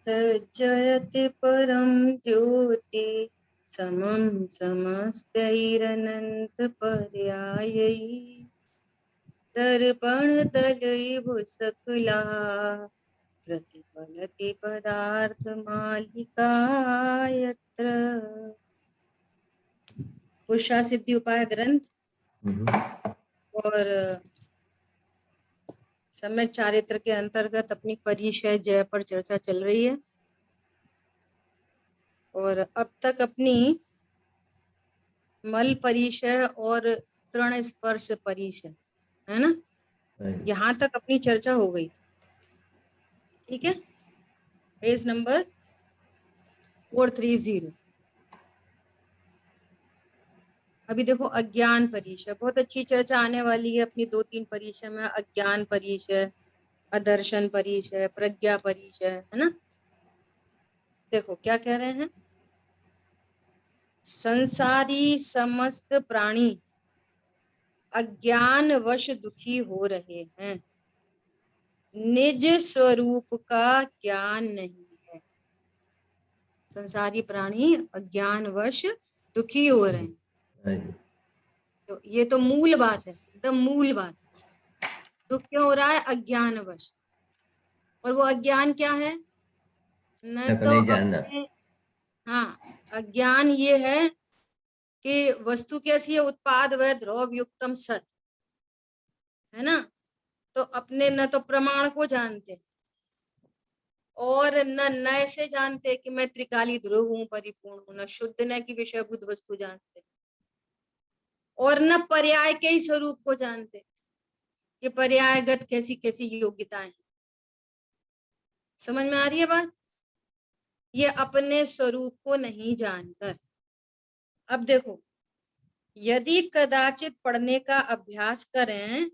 तज्जयति परम ज्योति समं समस्तैरनन्तपर्यायै दर्पणतलैः सकला प्रतिफलति पदार्थमालिका यत्र। पुरुषा सिद्धि उपाय ग्रंथ और सम्यक चारित्र के अंतर्गत अपनी परिचय जय पर चर्चा चल रही है और अब तक अपनी मल परिचय और तृण स्पर्श परिचय है ना, यहाँ तक अपनी चर्चा हो गई थी। ठीक है, पेज नंबर 430। अभी देखो अज्ञान परिचय, बहुत अच्छी चर्चा आने वाली है अपनी 2-3 परिचय में। अज्ञान परिचय, अदर्शन परिचय, प्रज्ञा परिचय, है ना। देखो क्या कह रहे हैं, संसारी समस्त प्राणी अज्ञान वश दुखी हो रहे हैं, निज स्वरूप का ज्ञान नहीं है। संसारी प्राणी अज्ञान वश दुखी हो रहे हैं, तो ये तो मूल बात है, एकदम मूल बात। दुख क्यों हो रहा है? अज्ञान वश। और वो अज्ञान क्या है? न तो अपने, हाँ, अज्ञान ये है कि वस्तु कैसी है, उत्पाद व द्रव्य युक्तम सत, है ना। तो अपने न तो प्रमाण को जानते और न नय से जानते कि मैं त्रिकाली ध्रुव हूं, परिपूर्ण हूं, न शुद्ध न की विषयभूत वस्तु जानते, और न पर्याय के ही स्वरूप को जानते कि पर्यायगत कैसी कैसी योग्यताएं हैं। समझ में आ रही है बात? ये अपने स्वरूप को नहीं जानकर। अब देखो, यदि कदाचित पढ़ने का अभ्यास करें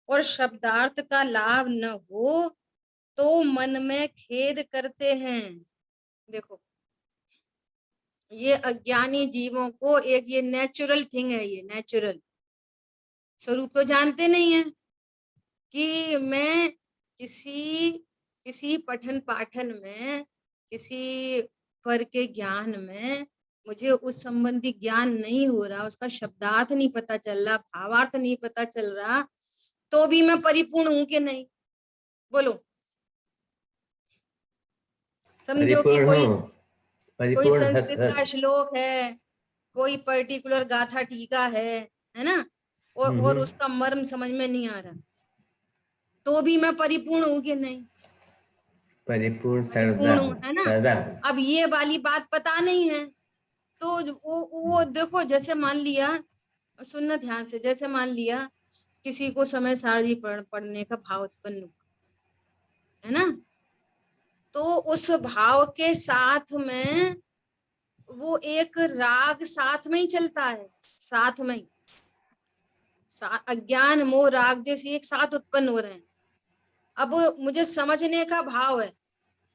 और शब्दार्थ का लाभ न हो तो मन में खेद करते हैं। देखो, ये अज्ञानी जीवों को एक ये नेचुरल थिंग है, ये नेचुरल स्वरूप तो जानते नहीं है कि मैं किसी पठन पाठन में, किसी पर के ज्ञान में मुझे उस संबंधी ज्ञान नहीं हो रहा, उसका शब्दार्थ नहीं पता चल रहा, भावार्थ नहीं पता चल रहा, तो भी मैं परिपूर्ण हूं कि नहीं? बोलो। समझो कि कोई संस्कृत का श्लोक है, कोई पर्टिकुलर गाथा टीका है ना, और उसका मर्म समझ में नहीं आ रहा, तो भी मैं परिपूर्ण हूं कि नहीं? परिपूर्ण हूं, है ना। अब ये वाली बात पता नहीं है तो वो देखो, जैसे मान लिया, सुनना ध्यान से, जैसे मान लिया किसी को समय सारणी पढ़ने का भाव उत्पन्न हुआ, है ना, तो उस भाव के साथ में वो एक राग साथ में ही चलता है, साथ में ही अज्ञान मोह राग जैसे एक साथ उत्पन्न हो रहे हैं। अब मुझे समझने का भाव है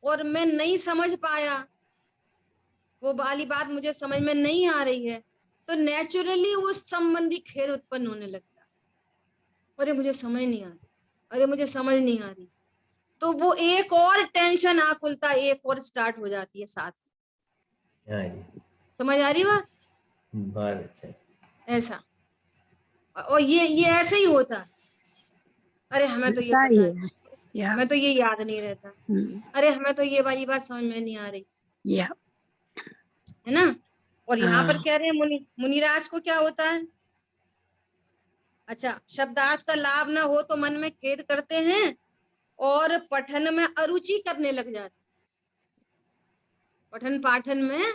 और मैं नहीं समझ पाया, वो वाली बात मुझे समझ में नहीं आ रही है, तो नेचुरली उस संबंधी खेद उत्पन्न होने लगता है। अरे मुझे समझ नहीं आ रही, अरे मुझे समझ नहीं आ रही, तो वो एक और टेंशन आकुलता एक और स्टार्ट हो जाती है साथ में। समझ आ रही बात? बहुत अच्छा। ऐसा, और ये ऐसे ही होता है। अरे हमें तो ये पता है, हमें तो ये याद नहीं रहता, अरे हमें तो ये वाली बात समझ में नहीं आ रही, है ना। और यहाँ पर कह रहे हैं मुनिराज को क्या होता है? अच्छा, शब्दार्थ का लाभ ना हो तो मन में खेद करते हैं और पठन में अरुचि करने लग जाते, पठन पाठन में।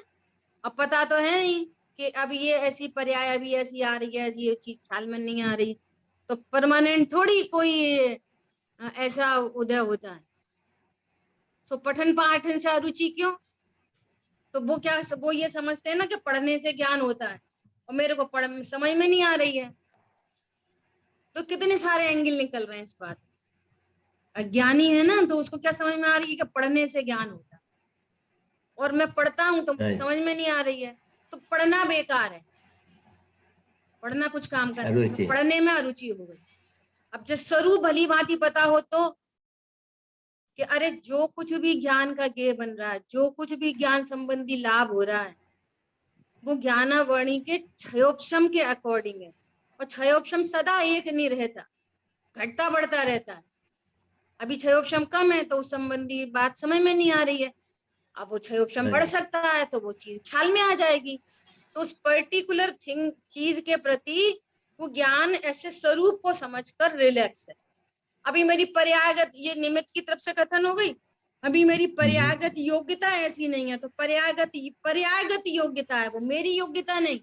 अब पता तो है नहीं कि अब ये ऐसी पर्याय अभी ऐसी आ रही है, ये चीज ख्याल में नहीं आ रही, तो परमानेंट थोड़ी कोई ऐसा उदय होता है। सो पठन पाठन से अरुचि क्यों? तो वो ये समझते हैं ना कि पढ़ने से ज्ञान होता है, और मेरे को समझ में नहीं आ रही है, तो कितने सारे एंगल निकल रहे हैं इस बात। अज्ञानी है ना, तो उसको क्या समझ में आ रही है कि पढ़ने से ज्ञान होता है, और मैं पढ़ता हूं तो समझ में नहीं आ रही है, तो पढ़ना बेकार है, पढ़ना कुछ काम का नहीं, पढ़ने में अरुचि हो गई। अब जब स्वरूप भली भांति पता हो तो कि अरे जो कुछ भी ज्ञान का गेय बन रहा है, जो कुछ भी ज्ञान संबंधी लाभ हो रहा है, वो ज्ञानावणी के क्षयोपशम के अकॉर्डिंग है। और क्षयोपशम सदा एक नहीं रहता, घटता बढ़ता रहता है। अभी क्षयोपशम कम है तो उस संबंधी बात समझ में नहीं आ रही है, अब वो क्षयोपशम बढ़ सकता है तो वो चीज ख्याल में आ जाएगी। तो उस पर्टिकुलर थिंग चीज के प्रति वो ज्ञान ऐसे स्वरूप को समझकर रिलैक्स है। अभी मेरी पर्यायगत, ये निमित्त की तरफ से कथन हो गई, अभी मेरी पर्यायगत योग्यता ऐसी नहीं है, तो पर्यायगत योग्यता है, वो मेरी योग्यता नहीं,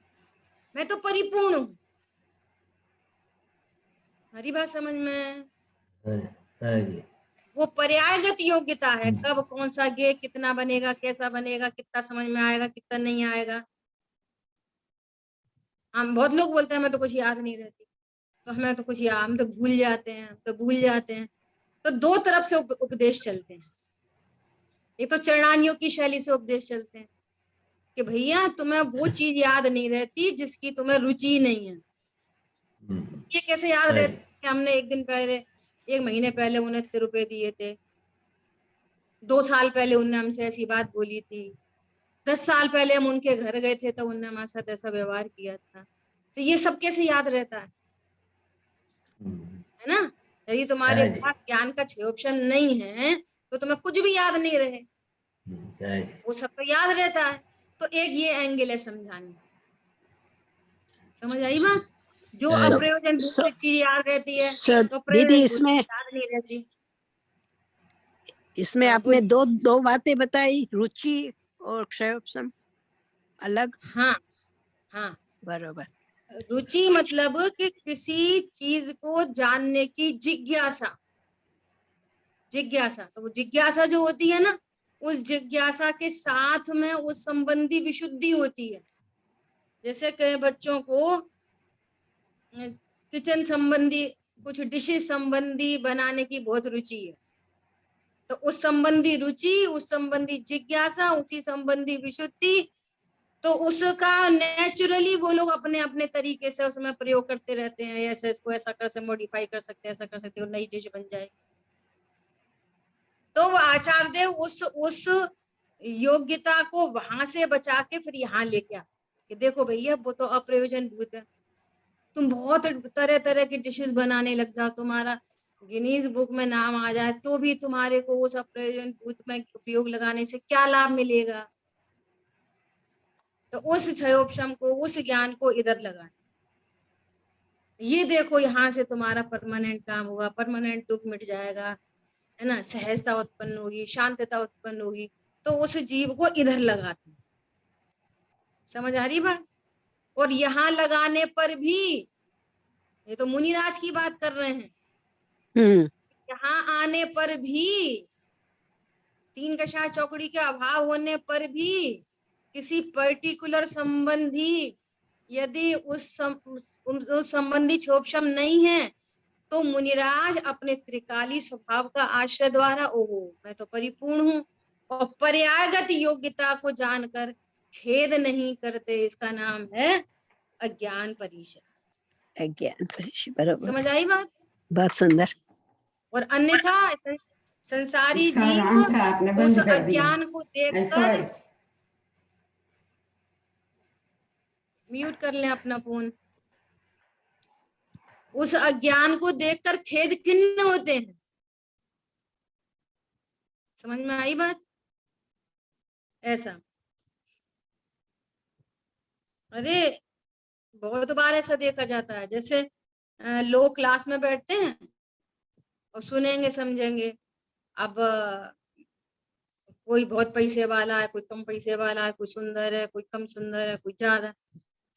मैं तो परिपूर्ण हूं। हमारी बात समझ में? वो पर्यायगत योग्यता है, कब कौन सा गे कितना बनेगा, कैसा बनेगा, कितना समझ में आएगा, कितना नहीं आएगा। हम बहुत लोग बोलते हैं हमें तो कुछ याद नहीं रहती, तो हमें तो कुछ याद, हम तो भूल जाते हैं, तो भूल जाते हैं। तो दो तरफ से उपदेश चलते हैं। एक तो चरणानियों की शैली से उपदेश चलते हैं कि भैया तुम्हें वो चीज याद नहीं रहती जिसकी तुम्हें रुचि नहीं है। ये कैसे याद रहता है कि हमने एक दिन पहले, एक महीने पहले उन्हें इतने रुपए दिए थे, 2 साल पहले उनने हमसे ऐसी बात बोली थी, 10 साल पहले हम उनके घर गए थे तो उनने हमारे साथ ऐसा व्यवहार किया था। तो ये सब कैसे याद रहता है ना? यदि तुम्हारे पास ज्ञान का क्षयोपशन नहीं है तो तुम्हें कुछ भी याद नहीं रहे, वो सब तो याद रहता है। तो एक ये एंगल है समझाने, समझ आई बात? जो अप्रयोजन भूत चीज याद रहती है तो दीदी प्रयोजन भूत चीज याद नहीं रहती। इसमें आपने दो बातें बताई, रुचि और क्षयोपशम अलग। हाँ हाँ, बरोबर। रुचि मतलब कि किसी चीज को जानने की जिज्ञासा, जिज्ञासा, तो वो जिज्ञासा जो होती है ना, उस जिज्ञासा के साथ में उस संबंधी विशुद्धि होती है। जैसे कई बच्चों को किचन संबंधी कुछ डिशेस संबंधी बनाने की बहुत रुचि है, तो उस संबंधी रुचि, उस संबंधी जिज्ञासा, उसी संबंधी विशुद्धि, तो उसका नेचुरली वो लोग अपने अपने तरीके से उसमें प्रयोग करते रहते हैं। ऐसे इसको ऐसा कर से मॉडिफाई कर सकते हैं, ऐसा कर सकते हैं, नई डिश बन जाए। तो वो आचार्य देव उस योग्यता को वहां से बचा के फिर यहाँ लेके आ कि देखो भैया वो तो अप्रयोजन भूत है, तुम बहुत तरह तरह की डिशेस बनाने लग जाओ, तुम्हारा गिनीज बुक में नाम आ जाए, तो भी तुम्हारे को उस अप्रयोजन भूत में उपयोग लगाने से क्या लाभ मिलेगा? तो उस क्षयोपशम को, उस ज्ञान को इधर लगाए, ये देखो यहाँ से तुम्हारा परमानेंट काम होगा, परमानेंट दुख मिट जाएगा, है ना, सहजता उत्पन्न होगी, शांतता उत्पन्न होगी। तो उस जीव को इधर लगाते हैं। समझ आ रही बात? और यहाँ लगाने पर भी, ये तो मुनिराज की बात कर रहे हैं, यहाँ आने पर भी, तीन कषाय चौकड़ी के अभाव होने पर भी किसी पर्टिकुलर संबंधी यदि उस संबंधी क्षोभशम नहीं है तो मुनिराज अपने त्रिकाली स्वभाव का आश्रय द्वारा, ओहो मैं तो परिपूर्ण हूँ, और पर्यायगत योग्यता को जानकर खेद नहीं करते, इसका नाम है अज्ञान परिषद। अज्ञान परिषद, बराबर। समझ आई बात? बहुत सुंदर। और अन्यथा संसारी जीव उस अज्ञान को देखकर, म्यूट कर लें अपना फोन, उस अज्ञान को देखकर खेद खिन्न होते हैं। समझ में आई बात? ऐसा, अरे बहुत बार ऐसा देखा जाता है, जैसे लोग क्लास में बैठते हैं और सुनेंगे समझेंगे। अब कोई बहुत पैसे वाला है, कोई कम पैसे वाला है, कोई सुंदर है, कोई कम सुंदर है, कोई ज्यादा,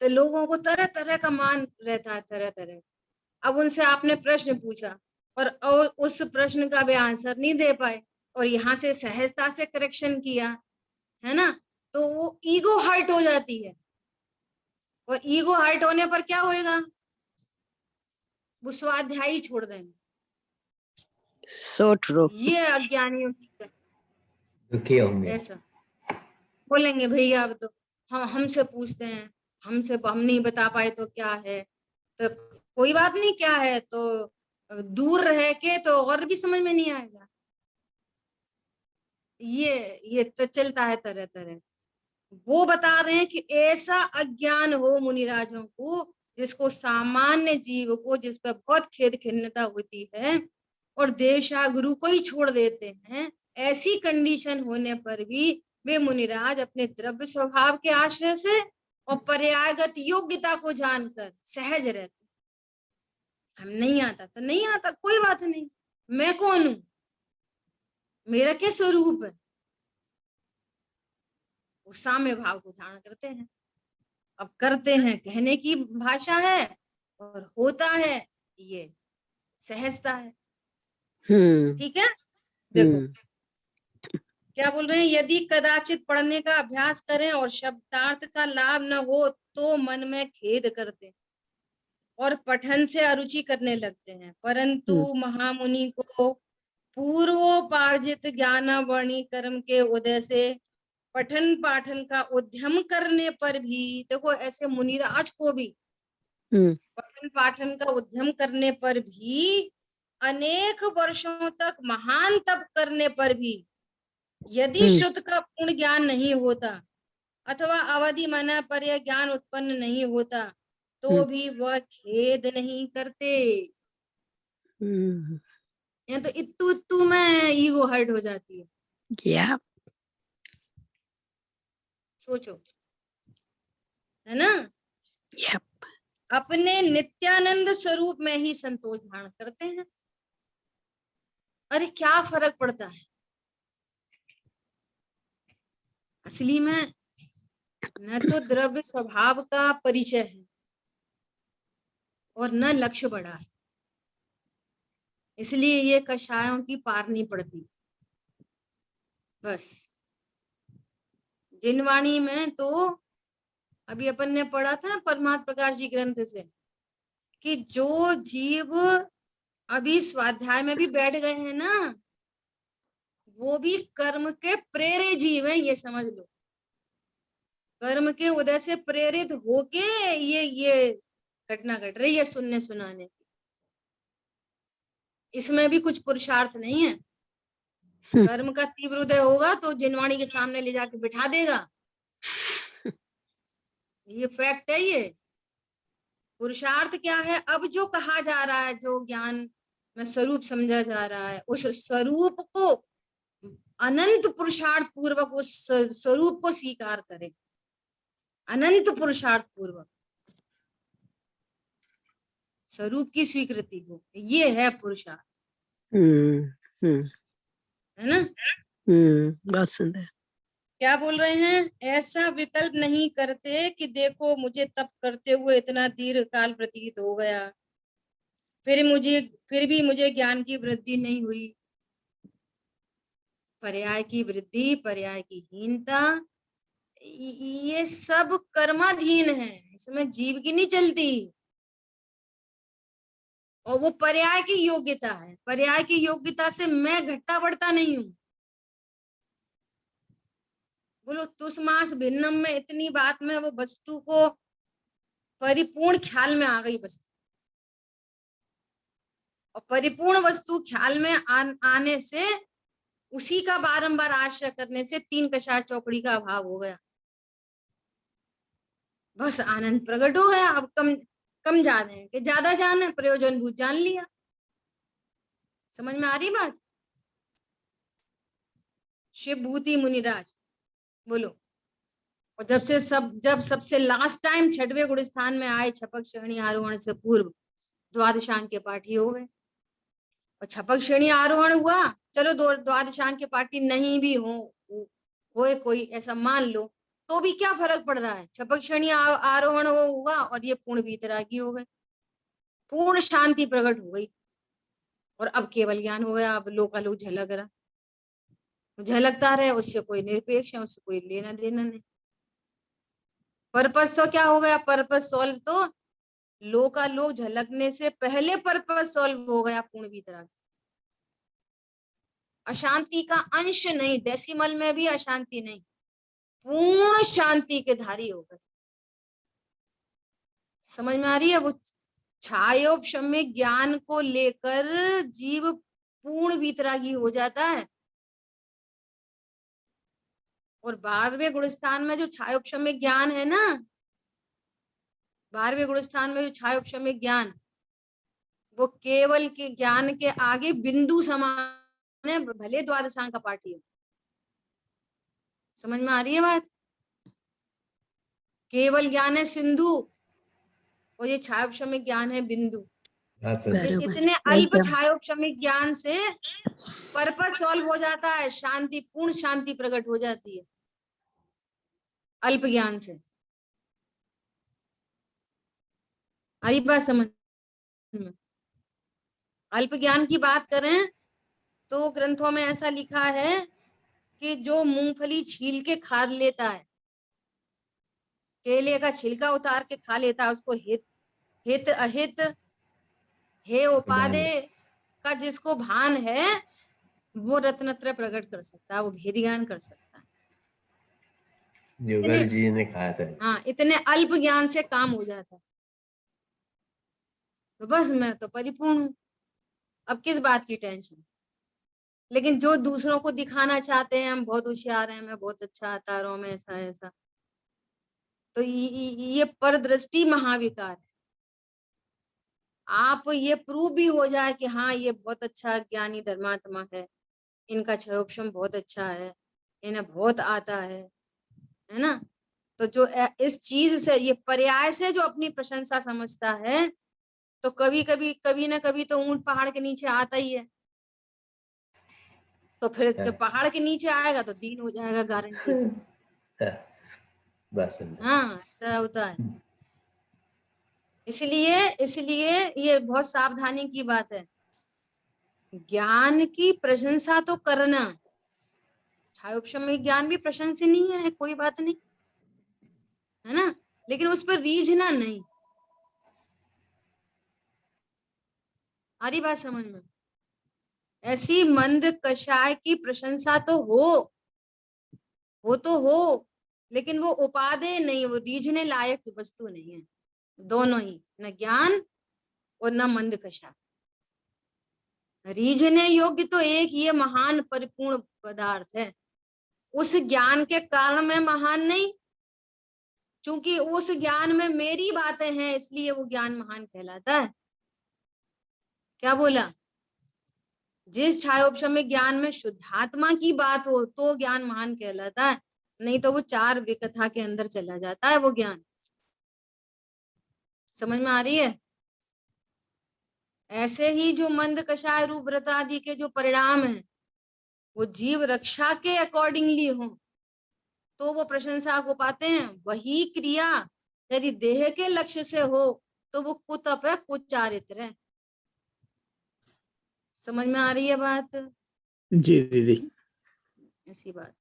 तो लोगों को तरह तरह का मान रहता है, तरह तरह। अब उनसे आपने प्रश्न पूछा और उस प्रश्न का वे आंसर नहीं दे पाए और यहाँ से सहजता से करेक्शन किया, है ना, तो वो ईगो हर्ट हो जाती है। और ईगो हर्ट होने पर क्या होएगा? वो स्वाध्यायी छोड़ देंगे। So true. ये अज्ञानियों की दुखी होंगे, ऐसा बोलेंगे भैया अब तो हम हमसे पूछते हैं, हमसे हम नहीं बता पाए तो क्या है, तो कोई बात नहीं, क्या है तो दूर रह के तो और भी समझ में नहीं आएगा। ये तो चलता है तरह तरह। वो बता रहे हैं कि ऐसा अज्ञान हो मुनिराजों को, जिसको सामान्य जीव को, जिस पर बहुत खेद खिन्नता होती है और देशा गुरु को ही छोड़ देते हैं, ऐसी कंडीशन होने पर भी वे मुनिराज अपने द्रव्य स्वभाव के आश्रय से और पर्यायगत योग्यता को जानकर सहज रहते। हम नहीं आता तो नहीं आता, कोई बात नहीं, मैं कौन हूं, मेरा क्या स्वरूप है, वो साम्य भाव को धारण करते हैं। अब करते हैं कहने की भाषा है और होता है ये सहजता है। ठीक है, देखो क्या बोल रहे हैं, यदि कदाचित पढ़ने का अभ्यास करें और शब्दार्थ का लाभ न हो तो मन में खेद करते और पठन से अरुचि करने लगते हैं, परंतु महामुनि को पूर्वोपार्जित ज्ञान वर्णी कर्म के उदय से पठन पाठन का उद्यम करने पर भी, देखो ऐसे मुनिराज को भी पठन पाठन का उद्यम करने पर भी, अनेक वर्षों तक महान तप करने पर भी, यदि श्रुत का पूर्ण ज्ञान नहीं होता अथवा अवधि मना पर यह ज्ञान उत्पन्न नहीं होता तो भी वह खेद नहीं करते। ये तो इत्तू इत्तू में ईगो हर्ट हो जाती है। Yeah. सोचो, है ना। Yep. अपने नित्यानंद स्वरूप में ही संतोष धारण करते हैं। अरे क्या फर्क पड़ता है, असली में न तो द्रव्य स्वभाव का परिचय है और न लक्ष्य बड़ा है, इसलिए ये कषायों की पार नहीं पड़ती। बस जिनवाणी में तो अभी अपन ने पढ़ा था ना परमात्म प्रकाश जी ग्रंथ से, कि जो जीव अभी स्वाध्याय में भी बैठ गए हैं ना, वो भी कर्म के प्रेरे जीव हैं, ये समझ लो। कर्म के उदय से प्रेरित होके ये घटना घट रही है सुनने सुनाने की। इसमें भी कुछ पुरुषार्थ नहीं है। कर्म का तीव्र उदय होगा तो जिनवाणी के सामने ले जाके बिठा देगा, ये फैक्ट है। ये पुरुषार्थ क्या है, अब जो कहा जा रहा है, जो ज्ञान में स्वरूप समझा जा रहा है, उस स्वरूप को अनंत पुरुषार्थ पूर्वक उस स्वरूप को स्वीकार करें, अनंत पुरुषार्थ पूर्वक स्वरूप की स्वीकृति हो, ये है पुरुषार्थ। है ना। बहुत सुंदर। क्या बोल रहे हैं, ऐसा विकल्प नहीं करते कि देखो मुझे तप करते हुए इतना दीर्घ काल प्रतीत हो गया, फिर भी मुझे ज्ञान की वृद्धि नहीं हुई। पर्याय की वृद्धि, पर्याय की हीनता, ये सब कर्माधीन है, इसमें जीव की नहीं चलती। और वो पर्याय की योग्यता है, पर्याय की योग्यता से मैं घटता बढ़ता नहीं हूं। बोलो तुष्मास भिन्नम में इतनी बात में वो वस्तु को परिपूर्ण ख्याल में आ गई वस्तु, और परिपूर्ण वस्तु ख्याल में आने से उसी का बारंबार आश्रय करने से तीन कषाय चौकड़ी का अभाव हो गया। बस आनंद प्रकट हो गया। अब कम जाने हैं कि ज्यादा जाने, प्रयोजन भूत जान लिया। समझ में आ रही बात। शिव भूति मुनिराज बोलो। और जब सबसे लास्ट टाइम छठवें गुण स्थान में आए, छपक श्रेणी आरोहण से पूर्व द्वादशांग के पाठी हो गए। और छपक श्रेणी आरोहण हुआ, चलो द्वादशांग के पाठी नहीं भी होए कोई ऐसा मान लो, तो भी क्या फर्क पड़ रहा है। छपक श्रेणी आरोहण हुआ और ये पूर्ण वीतरागी हो गए, पूर्ण शांति प्रकट हो गई, और अब केवल ज्ञान हो गया। अब लोकालोक झलक रहा, झलकता रहे, उससे कोई निरपेक्ष है, उससे कोई लेना देना नहीं। पर्पस तो क्या हो गया, पर्पस सॉल्व तो लोकालोक झलकने से पहले पर्पस सॉल्व हो गया, पूर्ण वीतरागी। अशांति का अंश नहीं, डेसिमल में भी अशांति नहीं, पूर्ण शांति के धारी हो गए। समझ में आ रही है। वो छायोपशम्य ज्ञान को लेकर जीव पूर्ण वीतरागी हो जाता है। और 12वें गुणस्थान में जो छायोपशम्य ज्ञान है ना, 12वें गुणस्थान में जो छायोपशम्य ज्ञान, वो केवल के ज्ञान के आगे बिंदु समान है, भले द्वादशांक का पाठी है। समझ में आ रही है बात? केवल ज्ञान है सिंधु और ये छायोपशम्य ज्ञान है बिंदु। बात ये है। बरोबर इतने अल्प एकदम छायोपशम्य ज्ञान से पर्पस सॉल्व हो जाता है, शांति, पूर्ण शांति प्रकट हो जाती है अल्प ज्ञान से। हरी बात समझ में? अल्प ज्ञान की बात करें तो ग्रंथों में ऐसा लिखा है कि जो मूंगफली छील के खा लेता है, केले का छिलका उतार के खा लेता है, उसको हित हित अहित हे उपादे का जिसको भान है, वो रत्नत्रय प्रकट कर सकता है, वो भेद ज्ञान कर सकता है। युगल जी ने कहा था। हाँ, इतने अल्प ज्ञान से काम हो जाता है। तो बस मैं तो परिपूर्ण हूँ, अब किस बात की टेंशन। लेकिन जो दूसरों को दिखाना चाहते हैं हम बहुत होशियार हैं, मैं बहुत अच्छा तारों में ऐसा ऐसा, तो ये परदृष्टि महाविकार है। आप ये प्रूव भी हो जाए कि हाँ ये बहुत अच्छा ज्ञानी धर्मात्मा है, इनका क्षयोपशम बहुत अच्छा है, इन्हें बहुत आता है ना। तो जो इस चीज से, ये पर्याय से जो अपनी प्रशंसा समझता है, तो कभी कभी कभी ना कभी तो ऊंट पहाड़ के नीचे आता ही है। तो फिर जब पहाड़ के नीचे आएगा तो दीन हो जाएगा गारंटी से। बस है। हाँ, ऐसा होता है। इसलिए इसलिए ये बहुत सावधानी की बात है। ज्ञान की प्रशंसा तो करना, छायोपशम्य ज्ञान भी प्रशंसनीय है, कोई बात नहीं है ना, लेकिन उस पर रीझना नहीं। आ रही बात समझ में? ऐसी मंद कषाय की प्रशंसा तो तो हो, लेकिन वो उपादेय नहीं, वो रीझने लायक वस्तु नहीं है। दोनों ही, न ज्ञान और न मंद कषाय। रीझने योग्य तो एक ये महान परिपूर्ण पदार्थ है, उस ज्ञान के कारण मैं महान नहीं, क्योंकि उस ज्ञान में मेरी बातें हैं, इसलिए वो ज्ञान महान कहलाता है। क्या बोला? जिस छायोपशम्य ज्ञान में शुद्धात्मा की बात हो तो ज्ञान महान कहलाता है, नहीं तो वो चार विकथा के अंदर चला जाता है वो ज्ञान। समझ में आ रही है? ऐसे ही जो मंद कषाय रूप व्रत आदि के जो परिणाम हैं, वो जीव रक्षा के अकॉर्डिंगली हो तो वो प्रशंसा को पाते हैं। वही क्रिया यदि देह के लक्ष्य से हो तो वो कुतप है, कुचारित्र है। समझ में आ रही है बात? जी दीदी। ऐसी बात,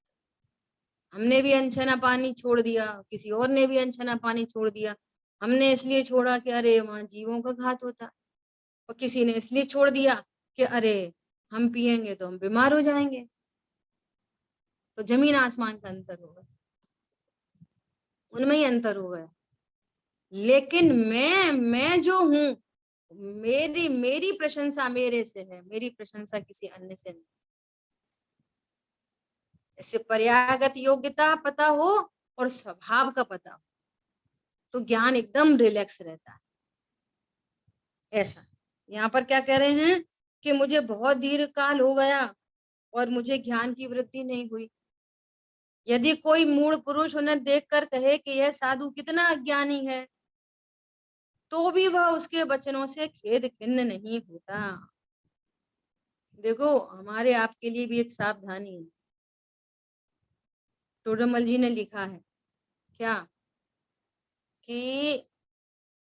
हमने भी अनछना पानी छोड़ दिया, किसी और ने भी अनछना पानी छोड़ दिया। हमने इसलिए छोड़ा कि अरे वहां जीवों का घात होता, और किसी ने इसलिए छोड़ दिया कि अरे हम पिएंगे तो हम बीमार हो जाएंगे। तो जमीन आसमान का अंतर होगा, उनमें ही अंतर हो गया। लेकिन मैं जो हूं, मेरी मेरी प्रशंसा मेरे से है, मेरी प्रशंसा किसी अन्य से नहीं। इससे पर्यायगत योग्यता पता हो और स्वभाव का पता हो तो ज्ञान एकदम रिलैक्स रहता है। ऐसा यहाँ पर क्या कह रहे हैं कि मुझे बहुत दीर्घ काल हो गया और मुझे ज्ञान की वृद्धि नहीं हुई। यदि कोई मूढ़ पुरुष उन्हें देखकर कहे कि यह साधु कितना अज्ञानी है, तो भी वह उसके वचनों से खेद खिन्न नहीं होता। देखो, हमारे आपके लिए भी एक सावधानी है। टोडरमल जी ने लिखा है क्या कि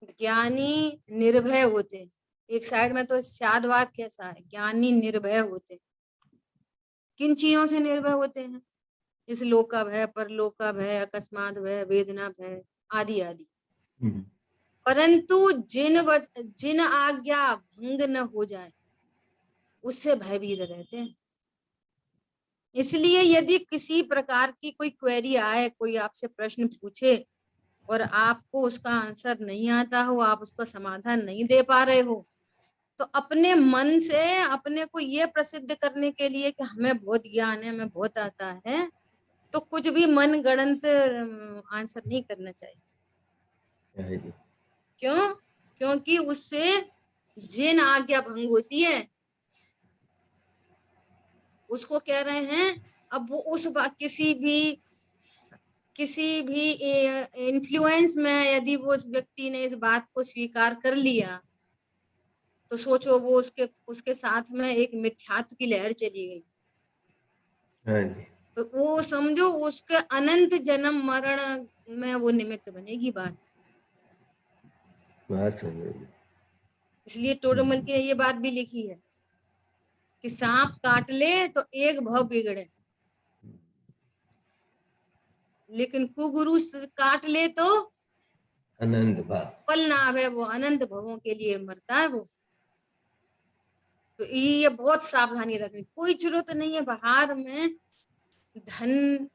ज्ञानी निर्भय होते हैं। एक साइड में तो साधवाद कैसा है, ज्ञानी निर्भय होते हैं। किन चीजों से निर्भय होते हैं? इस लोक का भय, परलोक का भय, अकस्मात भय, वेदना भय आदि आदि। परंतु जिन आज्ञा भंग न हो जाए उससे भयभीत रहते हैं। इसलिए यदि किसी प्रकार की कोई क्वेरी आए, कोई आपसे प्रश्न पूछे और आपको उसका आंसर नहीं आता हो, आप उसका समाधान नहीं दे पा रहे हो, तो अपने मन से अपने को ये प्रसिद्ध करने के लिए कि हमें बहुत ज्ञान है, हमें बहुत आता है, तो कुछ भी मन गढ़ंत आंसर नहीं करना चाहिए। हाँ जी। क्यों? क्योंकि उससे जिन आज्ञा भंग होती है। उसको कह रहे हैं, अब वो उस किसी भी इन्फ्लुएंस में यदि वो उस व्यक्ति ने इस बात को स्वीकार कर लिया, तो सोचो वो उसके साथ में एक मिथ्यात्व की लहर चली गई, हाँ जी। तो वो समझो उसके अनंत जन्म मरण में वो निमित्त बनेगी बात। बात समझ। इसलिए टोडरमल की ने ये बात भी लिखी है कि सांप काट ले तो एक भव बिगड़े, लेकिन कुगुरु काट ले तो अनंत भाव। फल ना आवे, वो अनंत भवों के लिए मरता है वो। तो ये बहुत सावधानी रखनी, कोई जरूरत नहीं है बाहर में धन,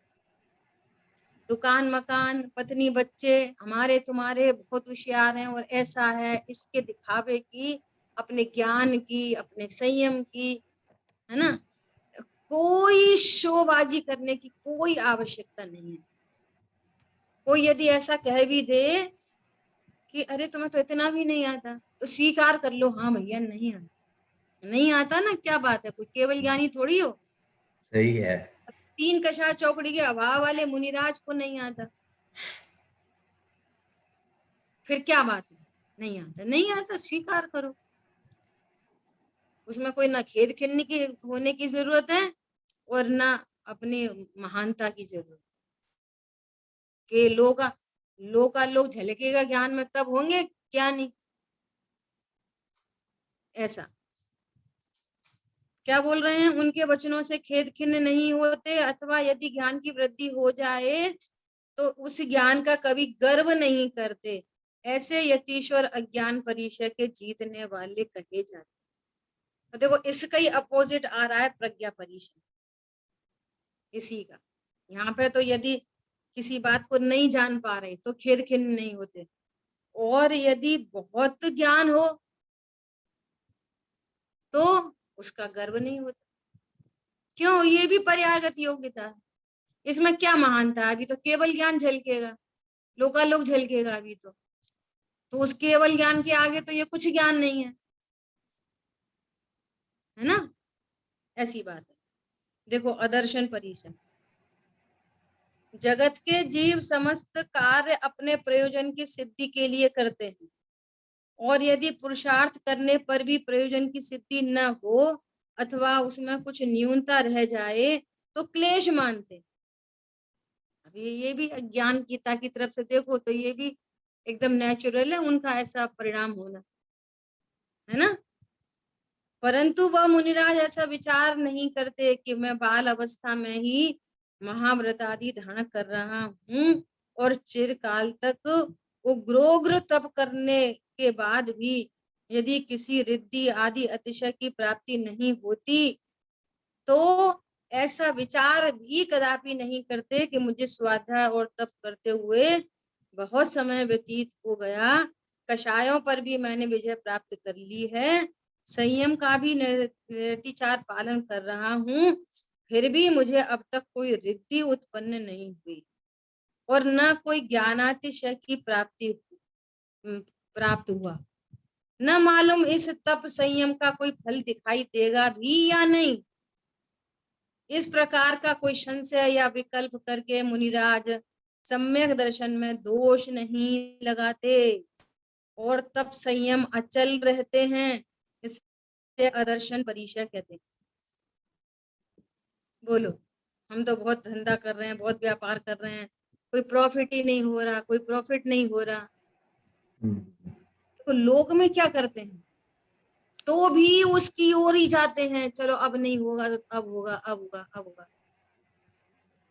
दुकान मकान, पत्नी बच्चे हमारे तुम्हारे बहुत होशियार हैं और ऐसा है, इसके दिखावे की, अपने ज्ञान की, अपने संयम की, है ना, कोई शोबाजी करने की कोई आवश्यकता नहीं है। कोई यदि ऐसा कह भी दे कि अरे तुम्हें तो इतना भी नहीं आता, तो स्वीकार कर लो, हाँ भैया नहीं आता, नहीं आता ना, क्या बात है, कोई केवल ज्ञानी थोड़ी हो। सही है। 3 कषाय चौकड़ी के अभाव वाले मुनिराज को नहीं आता, फिर क्या बात है, नहीं आता, नहीं आता, स्वीकार करो। उसमें कोई ना खेद खिलने की होने की जरूरत है और ना अपनी महानता की जरूरत, कि लोग झलकेगा ज्ञान में तब होंगे क्या नहीं। ऐसा क्या बोल रहे हैं, उनके वचनों से खेद खिन्न नहीं होते, अथवा यदि ज्ञान की वृद्धि हो जाए तो उस ज्ञान का कभी गर्व नहीं करते, ऐसे यतीश्वर अज्ञान परिचय के जीतने वाले कहे जाते। तो देखो इसका ही अपोजिट आ रहा है प्रज्ञा परिचय, इसी का। यहाँ पे तो यदि किसी बात को नहीं जान पा रहे तो खेद खिन्न नहीं होते, और यदि बहुत ज्ञान हो तो उसका गर्व नहीं होता। क्यों? ये भी पर्यायगत योग्यता है, इसमें क्या महानता है, अभी तो केवल ज्ञान झलकेगा, लोकालोक झलकेगा अभी तो उस केवल ज्ञान के आगे तो ये कुछ ज्ञान नहीं है ना, ऐसी बात है। देखो अदर्शन परिचय, जगत के जीव समस्त कार्य अपने प्रयोजन की सिद्धि के लिए करते हैं, और यदि पुरुषार्थ करने पर भी प्रयोजन की सिद्धि न हो अथवा उसमें कुछ न्यूनता रह जाए तो क्लेश मानते। अब ये भी अज्ञानता की तरफ से देखो तो ये भी एकदम नेचुरल है उनका ऐसा परिणाम होना, है ना। परंतु वह मुनिराज ऐसा विचार नहीं करते कि मैं बाल अवस्था में ही महाव्रत आदि धारण कर रहा हूँ और चिरकाल तक उग्रोग्र तप करने के बाद भी यदि किसी रिद्धि आदि अतिशय की प्राप्ति नहीं होती तो ऐसा विचार भी कदापि नहीं करते कि मुझे स्वाध्याय और तप करते हुए बहुत समय व्यतीत हो गया, कषायों पर भी मैंने विजय प्राप्त कर ली है, संयम का भी निर्तिचार पालन कर रहा हूँ, फिर भी मुझे अब तक कोई रिद्धि उत्पन्न नहीं हुई और न कोई ज्ञानातिशय की प्राप्त हुआ। न मालूम इस तप संयम का कोई फल दिखाई देगा भी या नहीं। इस प्रकार का कोई संशय या विकल्प करके मुनिराज सम्यक दर्शन में दोष नहीं लगाते और तप संयम अचल रहते हैं, इससे अदर्शन परिचय कहते हैं। बोलो, हम तो बहुत धंधा कर रहे हैं, बहुत व्यापार कर रहे हैं, कोई प्रॉफिट ही नहीं हो रहा, कोई प्रॉफिट नहीं हो रहा, तो लोग में क्या करते हैं, तो भी उसकी ओर ही जाते हैं, चलो अब नहीं होगा तो अब होगा, अब होगा, अब होगा,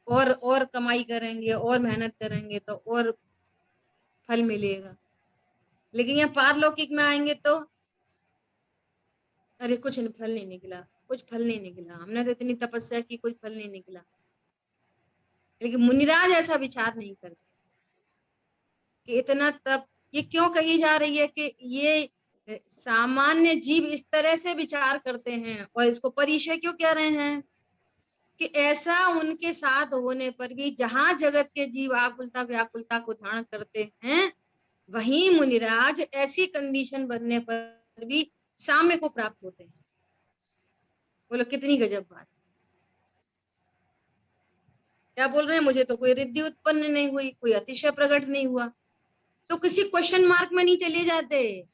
और कमाई करेंगे और मेहनत करेंगे तो और फल मिलेगा। लेकिन यहाँ पारलौकिक में आएंगे तो अरे कुछ फल नहीं निकला, कुछ फल नहीं निकला, हमने तो इतनी तपस्या की, कुछ फल नहीं निकला। लेकिन मुनिराज ऐसा विचार नहीं करते कि इतना तप, ये क्यों कही जा रही है कि ये सामान्य जीव इस तरह से विचार करते हैं और इसको परिचय क्यों कह रहे हैं, कि ऐसा उनके साथ होने पर भी जहां जगत के जीव आकुलता व्याकुलता को धारण करते हैं, वहीं मुनिराज ऐसी कंडीशन बनने पर भी साम्य को प्राप्त होते हैं। बोलो कितनी गजब बात। क्या बोल रहे हैं? मुझे तो कोई रिद्धि उत्पन्न नहीं हुई, कोई अतिशय प्रकट नहीं हुआ, तो किसी क्वेश्चन मार्क में नहीं चले जाते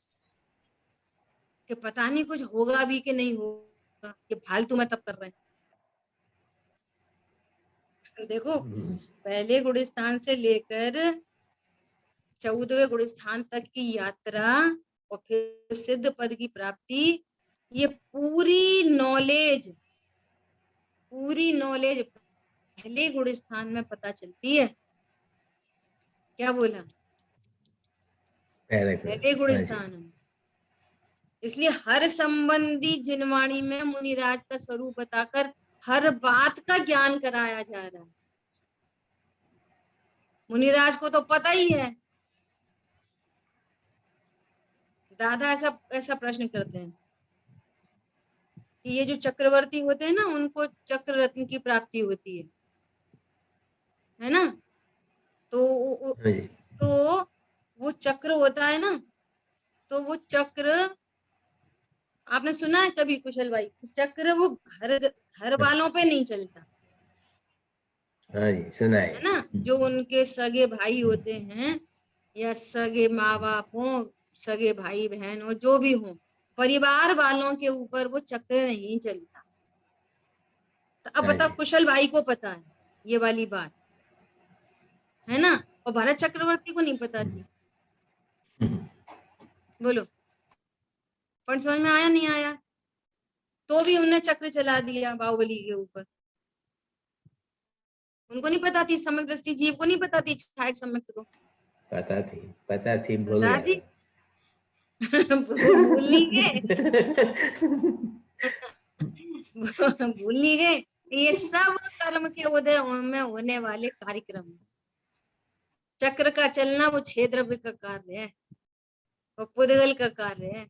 कि पता नहीं कुछ होगा भी कि नहीं होगा, कि फालतू में तब कर रहे हैं। तो देखो, पहले गुणस्थान से लेकर 14वें गुणस्थान तक की यात्रा और फिर सिद्ध पद की प्राप्ति, ये पूरी नॉलेज पहले गुणस्थान में पता चलती है। क्या बोला? पहले गुणस्थान में। इसलिए हर संबंधी जिनवाणी में मुनिराज का स्वरूप बताकर हर बात का ज्ञान कराया जा रहा है। मुनिराज को तो पता ही है। दादा ऐसा प्रश्न करते हैं कि ये जो चक्रवर्ती होते हैं ना, उनको चक्र रत्न की प्राप्ति होती है ना? तो वो चक्र होता है ना, तो वो चक्र आपने सुना है कभी कुशल भाई? चक्र वो घर वालों पे नहीं चलता। हाँ जी, सुना है ना? जो उनके सगे भाई होते हैं या सगे माँ बाप हो, सगे भाई बहन हो, जो भी हो, परिवार वालों के ऊपर वो चक्र नहीं चलता। तो अब बताओ, कुशल भाई को पता है ये वाली बात, है ना? और भरत चक्रवर्ती को नहीं पता थी। बोलो, पॉइंट समझ में आया नहीं आया? तो भी उन्होंने चक्र चला दिया बाहुबली के ऊपर। उनको नहीं पता थी, सम्यक दृष्टि जीव को नहीं पता थी, छायक सम्यक को पता थी भूल पता गया थी। भूल नहीं गए। भूल नहीं गए। ये सब कर्म के उदय में होने वाले कार्यक्रम। चक्र का चलना वो छह द्रव्य का कार्य है, वो पुद्गल का कार्य है।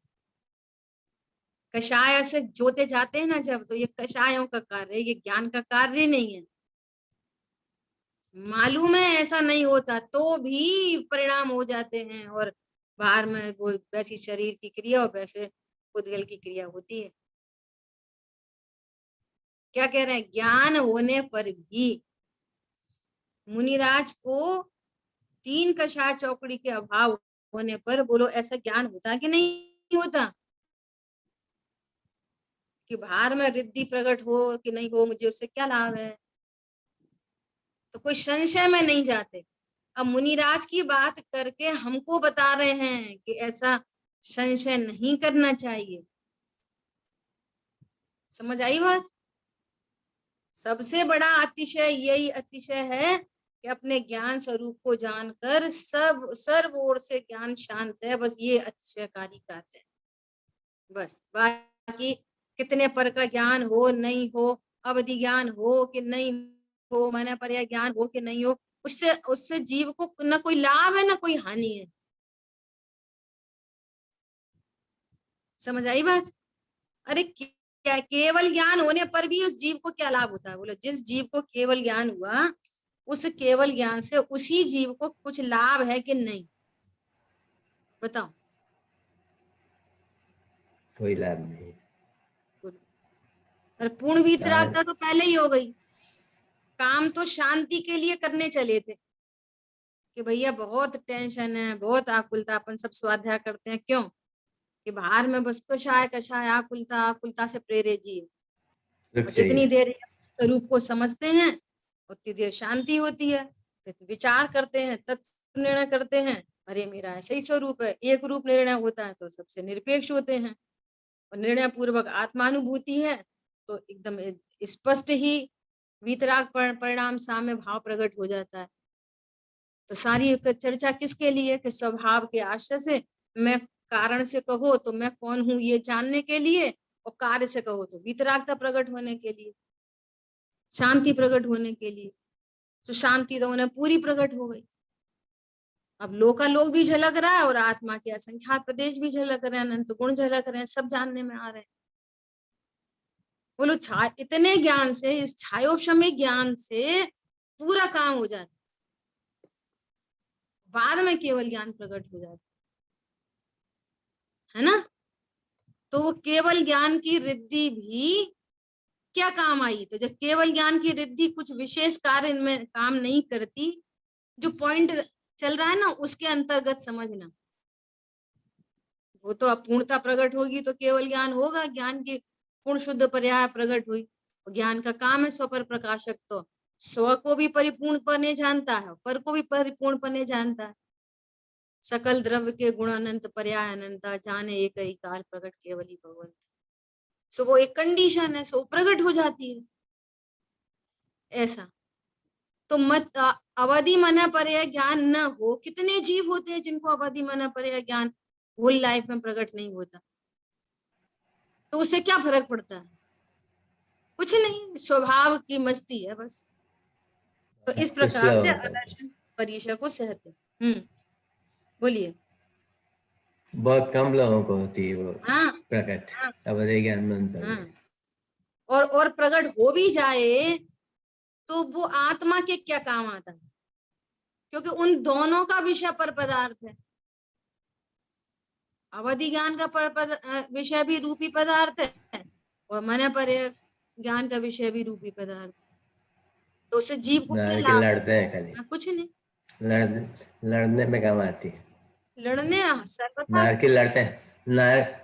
कषाय से जोते जाते हैं ना जब, तो ये कषायों का कार्य है, ये ज्ञान का कार्य नहीं है। मालूम है ऐसा नहीं होता तो भी परिणाम हो जाते हैं, और बाहर में वो वैसी शरीर की क्रिया और वैसे पुद्गल की क्रिया होती है। क्या कह रहे हैं? ज्ञान होने पर भी मुनिराज को 3 कषाय चौकड़ी के अभाव होने पर, बोलो ऐसा ज्ञान होता कि नहीं होता? कि बाहर में रिद्धि प्रकट हो कि नहीं हो, मुझे उससे क्या लाभ है? तो कोई संशय में नहीं जाते। अब मुनिराज की बात करके हमको बता रहे हैं कि ऐसा संशय नहीं करना चाहिए। समझ आई बात? सबसे बड़ा अतिशय यही अतिशय है कि अपने ज्ञान स्वरूप को जानकर सब सर्व ओर से ज्ञान शांत है, बस ये अतिशयकारी कार्य है। बस बाकी कितने पर का ज्ञान हो नहीं हो, अवधि ज्ञान हो कि नहीं हो, माने पर्याय ज्ञान हो कि नहीं हो, उससे जीव को न कोई लाभ है न कोई हानि है। समझ आई बात? अरे क्या केवल ज्ञान होने पर भी उस जीव को क्या लाभ होता है? बोलो, जिस जीव को केवल ज्ञान हुआ, उस केवल ज्ञान से उसी जीव को कुछ लाभ है कि नहीं? बताओ। कोई लाभ नहीं। और पूर्ण वीतरागता तो पहले ही हो गई। काम तो शांति के लिए करने चले थे कि भैया बहुत टेंशन है, बहुत आकुलता, अपन सब स्वाध्याय करते हैं, क्यों? कि बाहर में बस कषाय कषाय आकुलता, आकुलता से प्रेरे जीव, और जितनी देर स्वरूप को समझते हैं उतनी देर शांति होती है। फिर विचार करते हैं, तत्व निर्णय करते हैं, अरे मेरा ऐसा ही स्वरूप है। एक रूप निर्णय होता है तो सबसे निरपेक्ष होते हैं, और निर्णय पूर्वक आत्मानुभूति है तो एकदम स्पष्ट ही वीतराग परिणाम साम्य भाव प्रकट हो जाता है। तो सारी चर्चा किसके लिए? कि स्वभाव के आश्रय से, मैं कारण से कहो तो मैं कौन हूं ये जानने के लिए, और कार्य से कहो तो वीतरागता प्रकट होने के लिए, शांति प्रकट होने के लिए। तो शांति तो उन्हें पूरी प्रकट हो गई। अब लोकालोक भी झलक रहा है और आत्मा के असंख्यात प्रदेश भी झलक रहे हैं, अनंत गुण झलक रहे हैं, सब जानने में आ रहे हैं। बोलो इतने ज्ञान से, इस छायोपशमी ज्ञान से पूरा काम हो जाता, बाद में केवल ज्ञान प्रकट हो जाता है ना। तो वो केवल ज्ञान की रिद्धि भी क्या काम आई? तो जब केवल ज्ञान की रिद्धि कुछ विशेष कार्य इनमें काम नहीं करती, जो पॉइंट चल रहा है ना उसके अंतर्गत समझना। वो तो अपूर्णता प्रकट होगी तो केवल ज्ञान होगा, ज्ञान की पूर्ण शुद्ध पर्याय प्रकट हुई। ज्ञान का काम है स्व पर प्रकाशक, तो स्व को भी परिपूर्ण पने जानता है, पर को भी परिपूर्ण पने जानता है। सकल द्रव्य के गुण अनंत पर्याय अनंता, जाने एक ही काल प्रकट केवल ही भगवंत। सो वो एक कंडीशन है, सो प्रकट हो जाती है ऐसा। तो मत अवधि मना पर्याय ज्ञान न हो। कितने जीव होते हैं जिनको अवधि मना पर्याय ज्ञान होल लाइफ में प्रकट नहीं होता, तो उससे क्या फर्क पड़ता है? कुछ नहीं, स्वभाव की मस्ती है बस। तो इस कुछ प्रकार से लोग आदर्शन परिचय को सहते। बोलिए। बहुत कम लोगों को होती है वो हाँ प्रकट, हाँ अवधि ज्ञान मंत्र हाँ। में। और प्रकट हो भी जाए तो वो आत्मा के क्या काम आता है? क्योंकि उन दोनों का विषय पर पदार्थ है। अवधि ज्ञान का विषय भी रूपी पदार्थ है, और मन पर ज्ञान का विषय भी रूपी पदार्थ है। तो उससे जीव को क्या नार के लाभ लड़ते है? हैं खाली, कुछ नहीं। लड़ने में काम आती है। लड़ने सर्वथा। नार के लड़ते हैं,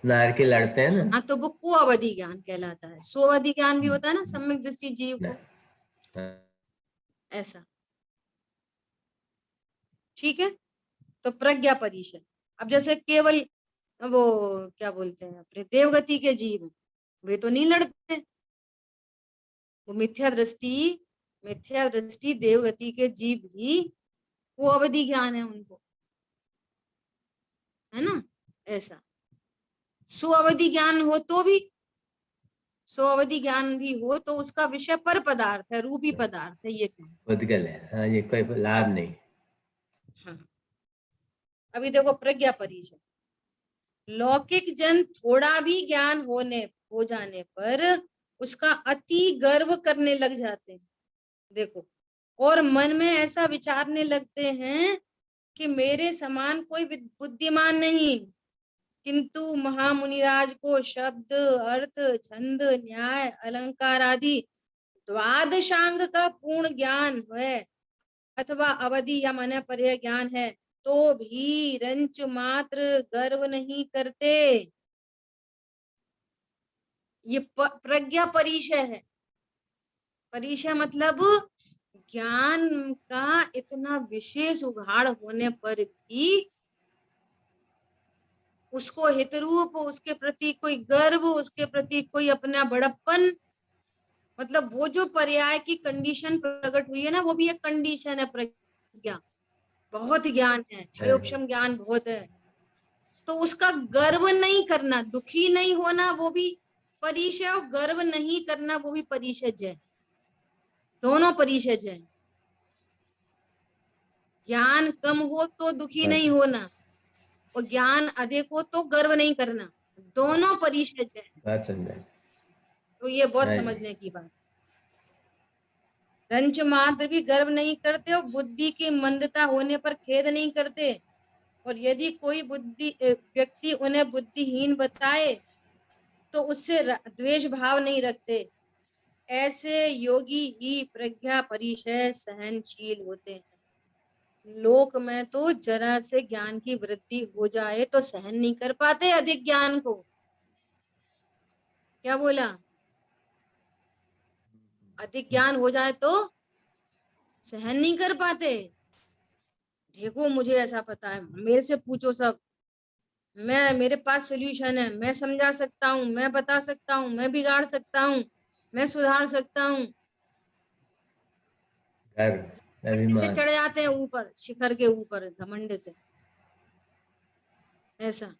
नार के लड़ते हैं ना। हाँ, तो वो को अवधि ज्ञान कहलाता है। स्व अवधि ज्ञान भी होता है ना सम्यक दृष्टि जीव को, ऐसा। ठीक है। तो प्रज्ञा परिषद। अब जैसे केवल वो क्या बोलते हैं अपने देवगति के जीव, वे तो नहीं लड़ते। वो मिथ्या दृष्टि देवगति के जीव भी वो अवधि ज्ञान है उनको, है ना, ऐसा। सुअवधि ज्ञान हो तो भी, सुअवधि ज्ञान भी हो तो उसका विषय पर पदार्थ है, रूपी पदार्थ है, ये कहना। उद्गल है। हाँ, ये कोई लाभ नहीं। हाँ। अभी देखो प्रज्ञा परिषद। लौकिक जन थोड़ा भी ज्ञान हो जाने पर उसका अति गर्व करने लग जाते हैं। देखो, और मन में ऐसा विचारने लगते हैं कि मेरे समान कोई बुद्धिमान नहीं, किंतु महामुनिराज को शब्द अर्थ छंद न्याय अलंकार आदि द्वादशांग का पूर्ण ज्ञान है, अथवा अवधि या मन पर्याय ज्ञान है, तो भी रंच मात्र गर्व नहीं करते। ये प्रज्ञा परिचय है। परिचय मतलब ज्ञान का इतना विशेष उघाड़ होने पर भी उसको हितरूप, उसके प्रति कोई गर्व, उसके प्रति कोई अपना बड़प्पन, मतलब वो जो पर्याय की कंडीशन प्रकट हुई है ना, वो भी एक कंडीशन है प्रज्ञा। बहुत ज्ञान है, क्षयोपशम ज्ञान बहुत है, तो उसका गर्व नहीं करना, दुखी नहीं होना वो भी परिचय, और गर्व नहीं करना वो भी परिचय है। दोनों परिचय है। ज्ञान कम हो तो दुखी नहीं होना, और ज्ञान अधिक हो तो गर्व नहीं करना, दोनों परिचय है। बात समझा। तो ये बहुत हाँ जी। समझने की बात। रंच मात्र भी गर्व नहीं करते, और बुद्धि की मंदता होने पर खेद नहीं करते, और यदि कोई व्यक्ति उन्हें बुद्धिहीन बताए तो उससे द्वेष भाव नहीं रखते। ऐसे योगी ही प्रज्ञा परिचय सहनशील होते हैं। लोक में तो जरा से ज्ञान की वृद्धि हो जाए तो सहन नहीं कर पाते अधिक ज्ञान को। क्या बोला? अधिक ज्ञान हो जाए तो सहन नहीं कर पाते। देखो मुझे ऐसा पता है, मेरे से पूछो सब, मेरे पास सोल्यूशन है, मैं समझा सकता हूँ, मैं बता सकता हूँ, मैं बिगाड़ सकता हूँ, मैं सुधार सकता हूँ। गर्व, से अभिमान। चढ़ जाते हैं ऊपर, शिखर के ऊपर घमंड से, ऐसा।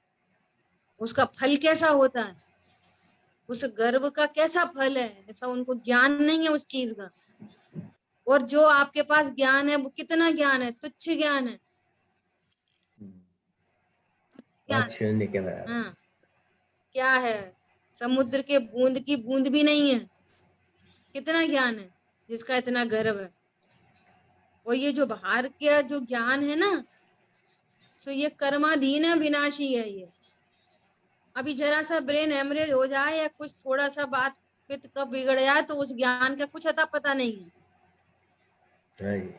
उसका फल कैसा होता है, उस गर्व का कैसा फल है, ऐसा उनको ज्ञान नहीं है उस चीज का। और जो आपके पास ज्ञान है वो कितना ज्ञान है, तुच्छ ज्ञान है, तुच्छ ज्ञान। बात शून्य के बराबर। हाँ, क्या है? समुद्र के बूंद की बूंद भी नहीं है। कितना ज्ञान है जिसका इतना गर्व है। और ये जो बाहर का जो ज्ञान है ना, सो ये कर्माधीन है, विनाशी है। ये अभी जरा सा ब्रेन हेमरेज हो जाए या कुछ थोड़ा सा बात पित्त कब बिगड़ जाए तो उस ज्ञान का कुछ अता पता नहीं है, हाँ जी,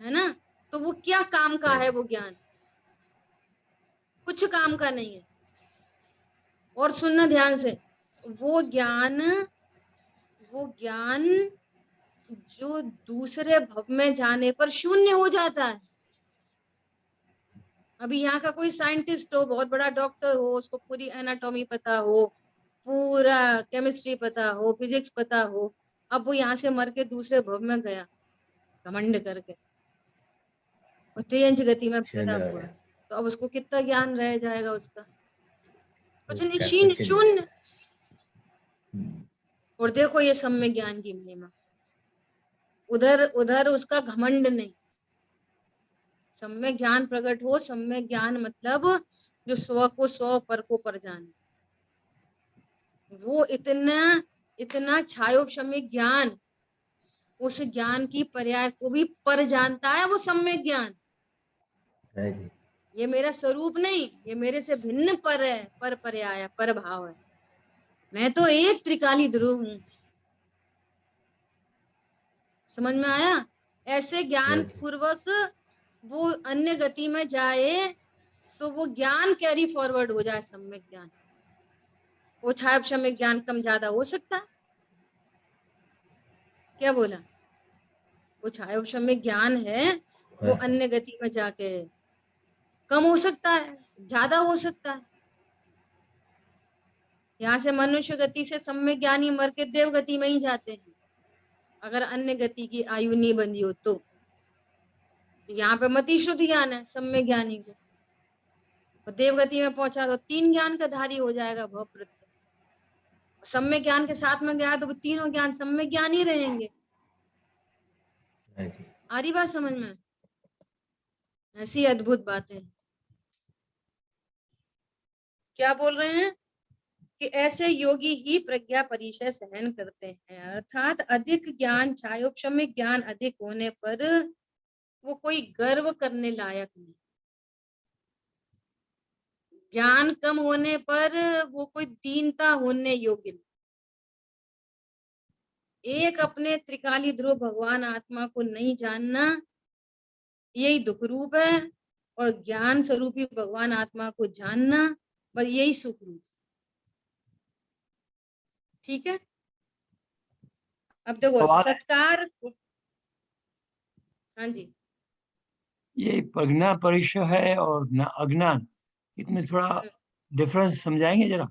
है ना। तो वो क्या काम का हाँ है जी, वो ज्ञान? कुछ काम का नहीं है। और सुनना ध्यान से, वो ज्ञान जो दूसरे भव में जाने पर शून्य हो जाता है। अभी यहाँ का कोई साइंटिस्ट हो, बहुत बड़ा डॉक्टर हो, उसको पूरी एनाटॉमी पता हो, पूरा केमिस्ट्री पता हो, फिजिक्स पता हो, अब वो यहाँ से मर के दूसरे भव में गया घमंड करके और तेज गति में पैदा चलो हुआ, तो अब उसको कितना ज्ञान रह जाएगा उसका? कुछ नहीं, उसका कुछ नहीं शून्य। है। और देखो ये सम्य ज्ञान की महिमा, उधर उधर उसका घमंड नहीं। सम्य ज्ञान प्रकट हो, सम्य ज्ञान मतलब जो स्व को स्व, पर को पर जाने, वो इतना इतना छायोपशम्य ज्ञान, उस ज्ञान की पर्याय को भी पर जानता है वो सम्यक ज्ञान। हाँ जी, ये मेरा स्वरूप नहीं, ये मेरे से भिन्न पर है, पर पर्याय है, पर भाव है। मैं तो एक त्रिकाली ध्रुव हूं। समझ में आया? ऐसे ज्ञान हाँ जी, पूर्वक वो अन्य गति में जाए तो वो ज्ञान कैरी फॉरवर्ड हो जाए, सम्यक ज्ञान। वो छायोपशम्य ज्ञान कम ज्यादा हो सकता है? क्या बोला? वो छायोपशम्य ज्ञान है, वो हाँ, अन्य गति में जाके कम हो सकता है, ज्यादा हो सकता है। यहाँ से मनुष्य गति से सम्यक ज्ञानी मर के देव गति में ही जाते हैं, अगर अन्य गति की आयु नहीं बंधी हो तो। यहाँ पे मति शुद्ध ज्ञान है सम्यक ज्ञानी को, और देव गति में पहुंचा तो 3 ज्ञान का धारी हो जाएगा भव प्रत्यय। सम्यक ज्ञान के साथ में गया तो वो तीनों ज्ञान सम्यक ज्ञान ही रहेंगे। हाँ जी, आ रही बात समझ में? ऐसी अद्भुत बातें। क्या बोल रहे हैं कि ऐसे योगी ही प्रज्ञा परिचय सहन करते हैं, अर्थात अधिक ज्ञान, छायोपशम्य ज्ञान अधिक होने पर वो कोई गर्व करने लायक नहीं। ज्ञान कम होने पर वो कोई दीनता होने योग्य नहीं। एक अपने त्रिकाली ध्रुव भगवान आत्मा को नहीं जानना, यही दुख रूप है, और ज्ञान स्वरूपी भगवान आत्मा को जानना, बस यही सुख रूप। ठीक है, अब देखो सवाल है, सत्कार। हाँ जी, ये प्रज्ञा परिचय है और न अज्ञान, इसमें थोड़ा डिफरेंस समझाएंगे जरा?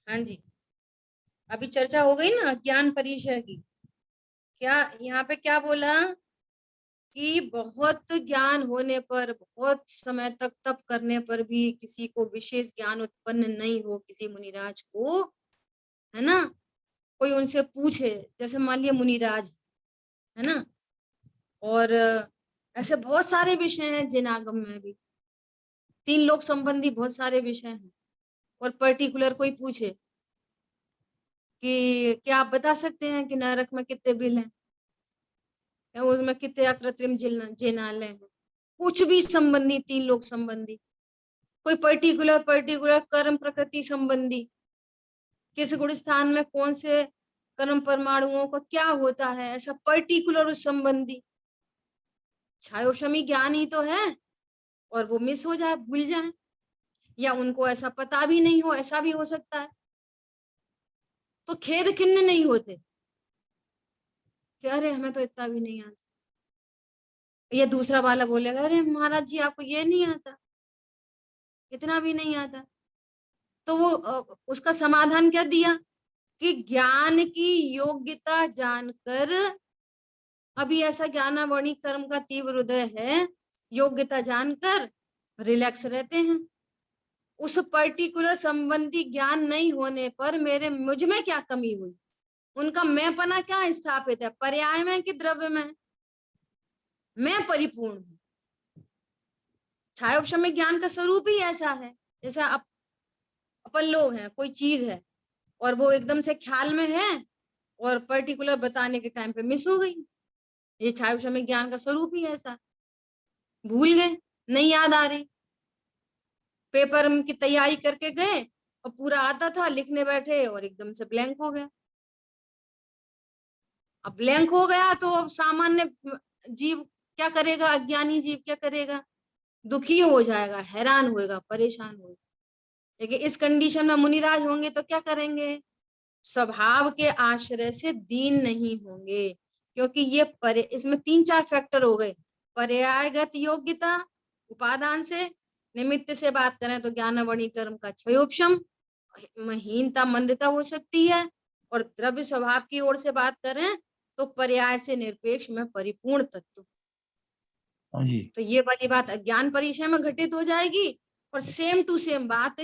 हाँ जी। अभी चर्चा हो गई ना ज्ञान परिचय की। क्या यहाँ पे क्या बोला कि बहुत ज्ञान होने पर, बहुत समय तक तप करने पर भी किसी को विशेष ज्ञान उत्पन्न नहीं हो, किसी मुनिराज को, है ना, कोई उनसे पूछे, जैसे मान लिया मुनिराज है ना, और ऐसे बहुत सारे विषय हैं जिन आगम में भी 3 लोक संबंधी बहुत सारे विषय हैं, और पर्टिकुलर कोई पूछे कि क्या आप बता सकते हैं कि नरक में कितने बिल हैं, या उसमें कितने अकृत्रिम जिनालय हैं, कुछ भी संबंधी, 3 लोक संबंधी, कोई पर्टिकुलर कर्म प्रकृति संबंधी, किस गुण स्थान में कौन से कर्म परमाणुओं का क्या होता है, ऐसा पर्टिकुलर उस संबंधी छायोशमी ज्ञान ही तो है, और वो मिस हो जाए, भूल जाए, या उनको ऐसा पता भी नहीं हो, ऐसा भी हो सकता है। तो खेद खिन्न नहीं होते कि अरे हमें तो इतना भी नहीं आता, या दूसरा वाला बोलेगा अरे महाराज जी आपको ये नहीं आता, इतना भी नहीं आता। तो वो उसका समाधान क्या दिया कि ज्ञान की योग्यता जानकर, अभी ऐसा ज्ञानावणी कर्म का तीव्र हृदय है, योग्यता जानकर रिलैक्स रहते हैं। उस पर्टिकुलर संबंधी ज्ञान नहीं होने पर मुझ में क्या कमी हुई, उनका मैंपना क्या स्थापित है, पर्याय में कि द्रव्य में? मैं परिपूर्ण हूं। छायोपशम्य ज्ञान का स्वरूप ही ऐसा है, जैसा अपन लोग हैं, कोई चीज है, और वो एकदम से ख्याल में है और पर्टिकुलर बताने के टाइम पे मिस हो गई। ये छाया ज्ञान का स्वरूप ही ऐसा, भूल गए, नहीं याद आ रही। पेपर की तैयारी करके गए और पूरा आता था, लिखने बैठे और एकदम से ब्लैंक हो गया। अब ब्लैंक हो गया तो अब सामान्य जीव क्या करेगा, अज्ञानी जीव क्या करेगा, दुखी हो जाएगा, हैरान होएगा, परेशान होएगा। लेकिन इस कंडीशन में मुनिराज होंगे तो क्या करेंगे, स्वभाव के आश्रय से दीन नहीं होंगे, क्योंकि ये इसमें 3-4 फैक्टर हो गए। पर्यायगत योग्यता, उपादान से, निमित्त से बात करें तो ज्ञान वणि कर्म का क्षयोपशम, हीनता मंदता हो सकती है, और द्रव्य स्वभाव की ओर से बात करें तो पर्याय से निरपेक्ष में परिपूर्ण तत्व। हाँ जी, तो ये वाली बात अज्ञान परिचय में घटित हो जाएगी, और सेम टू सेम बात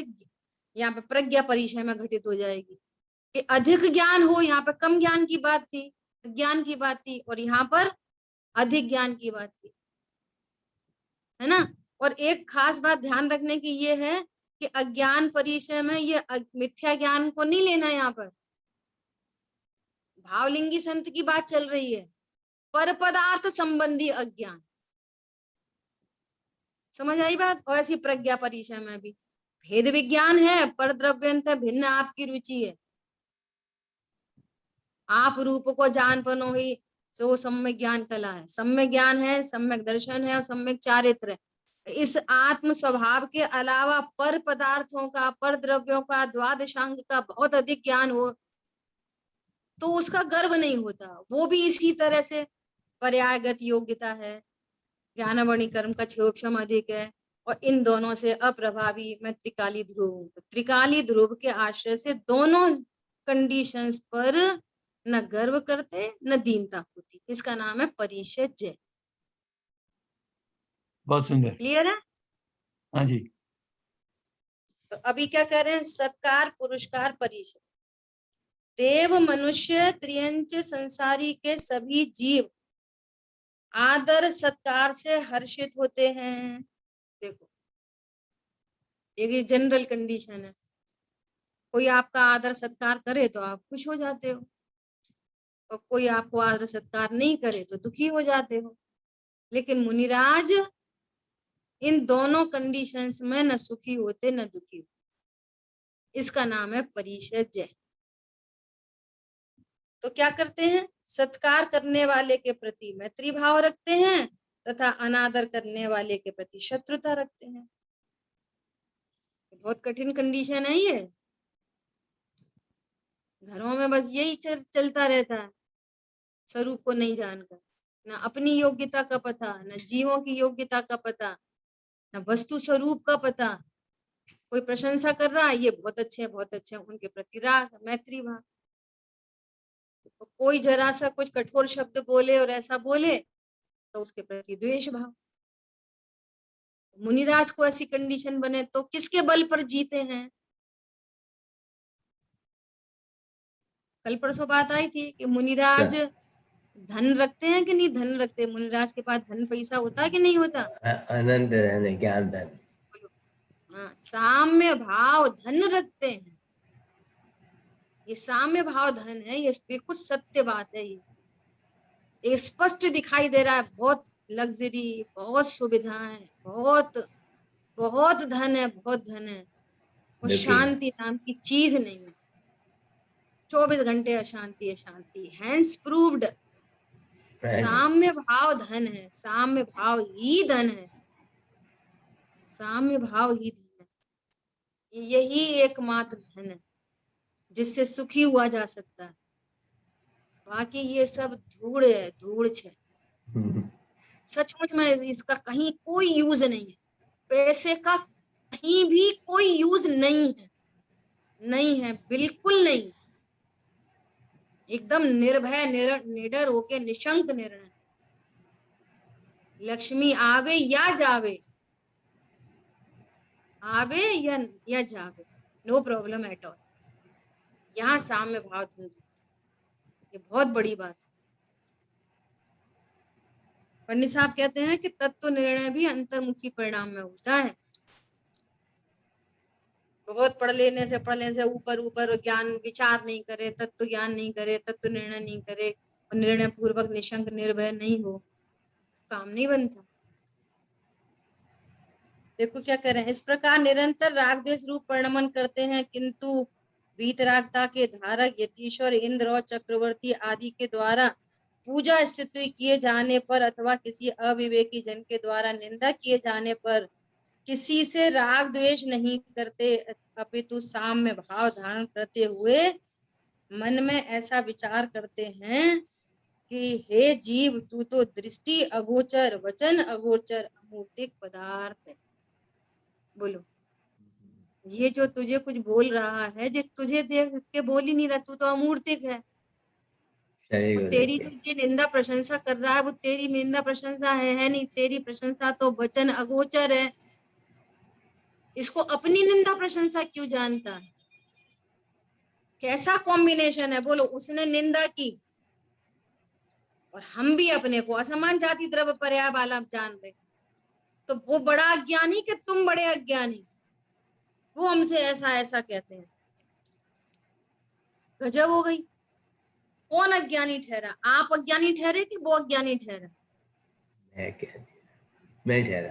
यहाँ पे प्रज्ञा परिचय में घटित हो जाएगी कि अधिक ज्ञान हो, यहाँ पे कम ज्ञान की बात थी, ज्ञान की बात थी, और यहाँ पर अधिक ज्ञान की बात थी, है ना। और एक खास बात ध्यान रखने की ये है कि अज्ञान परिचय में ये मिथ्या ज्ञान को नहीं लेना, यहाँ पर भावलिंगी संत की बात चल रही है, पर पदार्थ संबंधी अज्ञान, समझ आई बात। और ऐसी प्रज्ञा परिचय में भी भेद विज्ञान है, पर द्रव्यंत भिन्न आपकी रुचि है, आप रूप को जान पनो ही जो सम्यक ज्ञान कला है, सम्यक ज्ञान है, सम्यक दर्शन है और सम्यक चारित्र है। इस आत्म स्वभाव के अलावा पर पदार्थों का, पर द्रव्यों का, द्वादशांग का बहुत अधिक ज्ञान हो तो उसका गर्व नहीं होता, वो भी इसी तरह से पर्यायगत योग्यता है, ज्ञानवणी कर्म का क्षयोपशम अधिक है, और इन दोनों से अप्रभावी मैं त्रिकाली ध्रुव हूँ। त्रिकाली ध्रुव के आश्रय से दोनों कंडीशंस पर न गर्व करते न दीनता होती, इसका नाम है परिषद जय। बहुत सुंदर। क्लियर है। हाँ जी, तो अभी क्या कह रहे हैं, सत्कार पुरस्कार परिषद, देव मनुष्य त्रियंच संसारी के सभी जीव आदर सत्कार से हर्षित होते हैं। देखो ये जनरल कंडीशन है, कोई आपका आदर सत्कार करे तो आप खुश हो जाते हो, और कोई आपको आदर सत्कार नहीं करे तो दुखी हो जाते हो। लेकिन मुनिराज इन दोनों कंडीशंस में न सुखी होते न दुखी होते, इसका नाम है परिषद जय। तो क्या करते हैं, सत्कार करने वाले के प्रति मैत्री भाव रखते हैं तथा अनादर करने वाले के प्रति शत्रुता रखते हैं। बहुत कठिन कंडीशन है ये, घरों में बस यही चलता रहता है, स्वरूप को नहीं जानकर, ना अपनी योग्यता का पता, न जीवों की योग्यता का पता, न वस्तु स्वरूप का पता। कोई प्रशंसा कर रहा है, ये बहुत अच्छे हैं, बहुत अच्छे हैं, उनके प्रति राग मैत्री भाव। तो कोई जरा सा कुछ कठोर शब्द बोले और ऐसा बोले तो उसके प्रति द्वेष भाव। मुनिराज को ऐसी कंडीशन बने तो किसके बल पर जीते हैं। कल परसों बात आई थी कि मुनिराज धन रखते हैं कि नहीं धन रखते, मुनिराज के पास धन पैसा होता है कि नहीं होता। आनंद धन, ज्ञान धन। हाँ, साम्य भाव धन रखते हैं, ये साम्य भाव धन है, ये बिल्कुल सत्य बात है। ये स्पष्ट दिखाई दे रहा है, बहुत लग्जरी, बहुत सुविधाएं, बहुत बहुत धन है, बहुत धन है, और शांति नाम की चीज नहीं है। 24 घंटे अशांति अशांति, हैंस प्रूव्ड। साम्य भाव धन है, साम्य भाव ही धन है, साम्य भाव ही धन है। यही एकमात्र धन है जिससे सुखी हुआ जा सकता है, बाकी ये सब धूड़ है, धूड़ छे। सचमुच में इसका कहीं कोई यूज नहीं है, पैसे का कहीं भी कोई यूज नहीं है, नहीं है, बिल्कुल नहीं। एकदम निर्भय निडर होके निशंक निर्णय, लक्ष्मी आवे या जावे, आवे या जावे, नो प्रॉब्लम एट ऑल। यहाँ साम्य भाव धन, ये बहुत बड़ी बात है। पंडित साहब कहते हैं कि तत्व निर्णय भी अंतर्मुखी परिणाम में होता है। बहुत पढ़ लेने से ऊपर ऊपर ज्ञान विचार नहीं करे, तत्व ज्ञान नहीं करे, तत्व निर्णय नहीं करे और निर्णय पूर्वक निशंक निर्भय नहीं हो, काम नहीं बनता। देखो क्या कह रहे हैं, इस प्रकार निरंतर राग द्वेष रूप परिणमन करते हैं, किंतु वीतरागता के धारक यतीश्वर इंद्र और चक्रवर्ती आदि के द्वारा पूजा स्तुति किए जाने पर अथवा किसी अविवेकी जन के द्वारा निंदा किए जाने पर किसी से राग द्वेष नहीं करते, अपितु साम्य भाव धारण करते हुए मन में ऐसा विचार करते हैं कि हे जीव, तू तो दृष्टि अगोचर, वचन अगोचर, अमूर्तिक पदार्थ है। बोलो, ये जो तुझे कुछ बोल रहा है, जो तुझे देख के बोल ही नहीं रहा, तू तो अमूर्तिक है। शरीर वो को तेरी देख जो के। ये निंदा प्रशंसा कर रहा है, वो तेरी निंदा प्रशंसा है नहीं, तेरी प्रशंसा तो वचन अगोचर है। इसको अपनी निंदा प्रशंसा क्यों जानता है? कैसा कॉम्बिनेशन है? बोलो, उसने निंदा की और हम भी अपने को असमान जाति द्रव्य पर्याय वाला जान रहे, तो वो बड़ा अज्ञानी कि तुम बड़े अज्ञानी? वो हमसे ऐसा ऐसा कहते हैं, गजब हो गई। कौन अज्ञानी ठहरा? आप अज्ञानी ठहरे कि वो अज्ञानी ठहरा? मैं क्या, मैं ठहरा।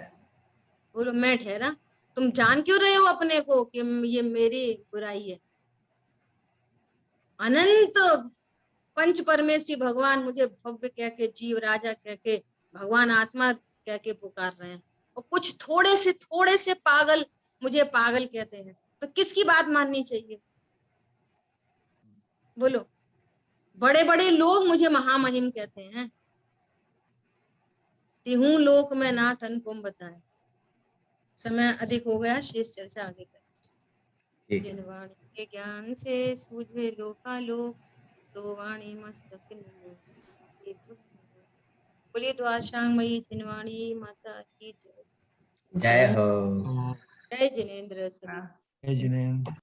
बोलो, मैं ठहरा। तुम जान क्यों रहे हो अपने को कि ये मेरी बुराई है? अनंत पंच परमेश्वरी भगवान मुझे भव्य कह के, जीव राजा कह के, भगवान आत्मा कह के पुकार रहे हैं, और कुछ थोड़े से पागल मुझे पागल कहते हैं, तो किसकी बात माननी चाहिए? बोलो, बड़े बड़े लोग मुझे महामहिम कहते हैं। तिहू लोक में नाथ अनुपम बताए। समय अधिक हो गया, शेष चर्चा आगे करें। ठीक है। जिनवाणी के ज्ञान से सूझे लोकालोक, सो वाणी मस्तक निमोक्ष। बोलिए द्वाशांगमयी जिनवाणी माता की जय। जय हो। जय जिनेन्द्र सभी। जय जिनेन्द्र।